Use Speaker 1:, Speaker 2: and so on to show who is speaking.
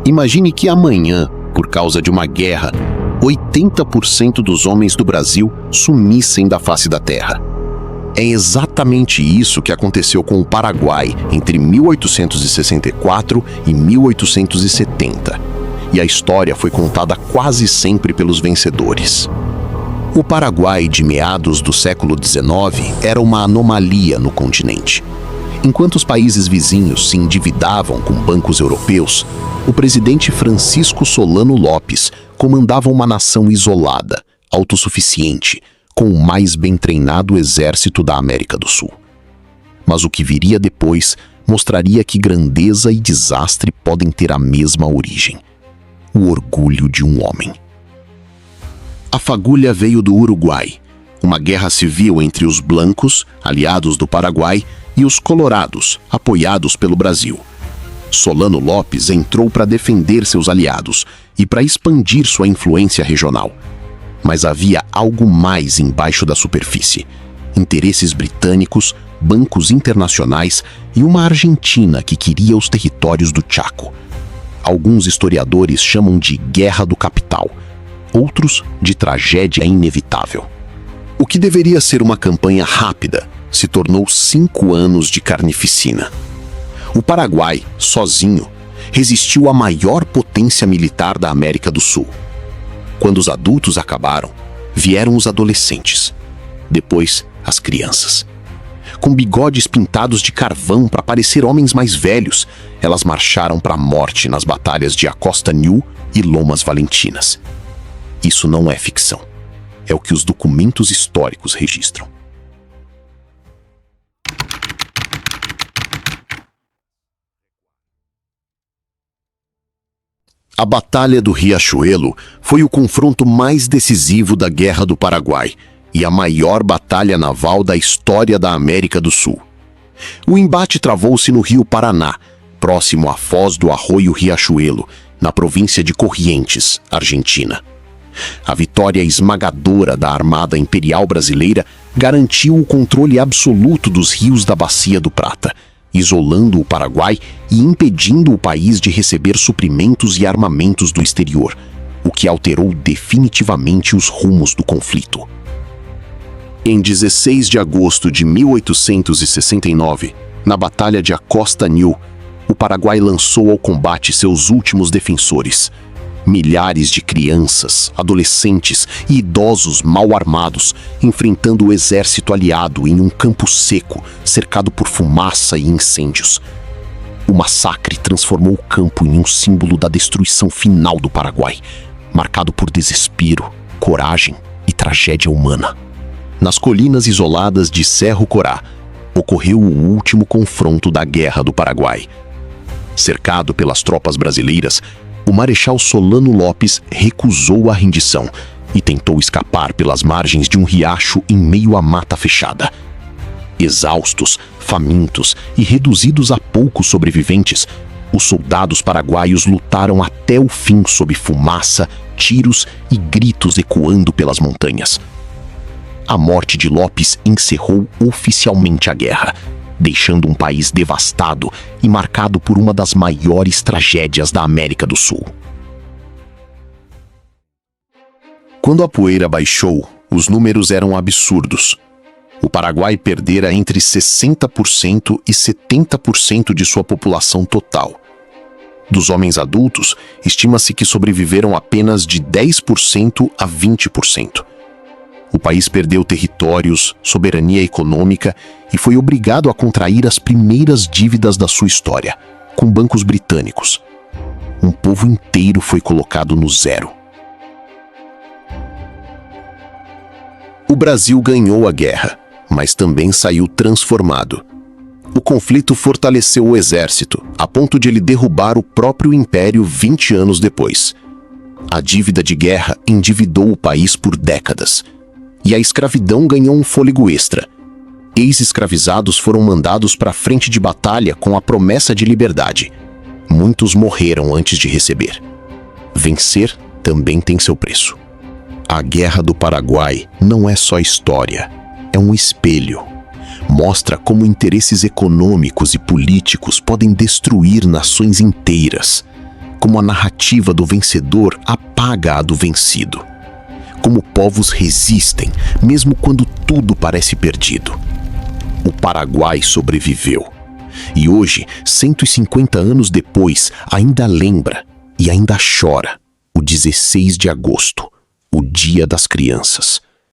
Speaker 1: Imagine que amanhã, por causa de uma guerra, 80% dos homens do Brasil sumissem da face da terra. É exatamente isso que aconteceu com o Paraguai entre 1864 e 1870. E a história foi contada quase sempre pelos vencedores. O Paraguai de meados do século XIX era uma anomalia no continente. Enquanto os países vizinhos se endividavam com bancos europeus, o presidente Francisco Solano Lopes comandava uma nação isolada, autossuficiente, com o mais bem treinado exército da América do Sul. Mas o que viria depois mostraria que grandeza e desastre podem ter a mesma origem: o orgulho de um homem. A fagulha veio do Uruguai, uma guerra civil entre os blancos, aliados do Paraguai, e os colorados, apoiados pelo Brasil. Solano Lopes entrou para defender seus aliados e para expandir sua influência regional. Mas havia algo mais embaixo da superfície: interesses britânicos, bancos internacionais e uma Argentina que queria os territórios do Chaco. Alguns historiadores chamam de Guerra do Capital, outros de tragédia inevitável. O que deveria ser uma campanha rápida se tornou 5 anos de carnificina. O Paraguai, sozinho, resistiu à maior potência militar da América do Sul. Quando os adultos acabaram, vieram os adolescentes. Depois, as crianças. Com bigodes pintados de carvão para parecer homens mais velhos, elas marcharam para a morte nas batalhas de Acosta Nhu e Lomas Valentinas. Isso não é ficção. É o que os documentos históricos registram. A Batalha do Riachuelo foi o confronto mais decisivo da Guerra do Paraguai e a maior batalha naval da história da América do Sul. O embate travou-se no Rio Paraná, próximo à foz do Arroio Riachuelo, na província de Corrientes, Argentina. A vitória esmagadora da Armada Imperial Brasileira garantiu o controle absoluto dos rios da Bacia do Prata, isolando o Paraguai e impedindo o país de receber suprimentos e armamentos do exterior, o que alterou definitivamente os rumos do conflito. Em 16 de agosto de 1869, na Batalha de Acosta Nhu, o Paraguai lançou ao combate seus últimos defensores. Milhares de crianças, adolescentes e idosos mal armados enfrentando o exército aliado em um campo seco, cercado por fumaça e incêndios. O massacre transformou o campo em um símbolo da destruição final do Paraguai, marcado por desespero, coragem e tragédia humana. Nas colinas isoladas de Cerro Corá, ocorreu o último confronto da Guerra do Paraguai. Cercado pelas tropas brasileiras, o Marechal Solano Lopes recusou a rendição e tentou escapar pelas margens de um riacho em meio à mata fechada. Exaustos, famintos e reduzidos a poucos sobreviventes, os soldados paraguaios lutaram até o fim sob fumaça, tiros e gritos ecoando pelas montanhas. A morte de Lopes encerrou oficialmente a guerra, deixando um país devastado e marcado por uma das maiores tragédias da América do Sul. Quando a poeira baixou, os números eram absurdos. O Paraguai perdera entre 60% e 70% de sua população total. Dos homens adultos, estima-se que sobreviveram apenas de 10% a 20%. O país perdeu territórios, soberania econômica e foi obrigado a contrair as primeiras dívidas da sua história, com bancos britânicos. Um povo inteiro foi colocado no zero. O Brasil ganhou a guerra, mas também saiu transformado. O conflito fortaleceu o exército, a ponto de ele derrubar o próprio império 20 anos depois. A dívida de guerra endividou o país por décadas. E a escravidão ganhou um fôlego extra. Ex-escravizados foram mandados para a frente de batalha com a promessa de liberdade. Muitos morreram antes de receber. Vencer também tem seu preço. A Guerra do Paraguai não é só história, é um espelho. Mostra como interesses econômicos e políticos podem destruir nações inteiras. como a narrativa do vencedor apaga a do vencido. Como povos resistem, mesmo quando tudo parece perdido. O Paraguai sobreviveu. E hoje, 150 anos depois, ainda lembra e ainda chora o 16 de agosto, o Dia das Crianças.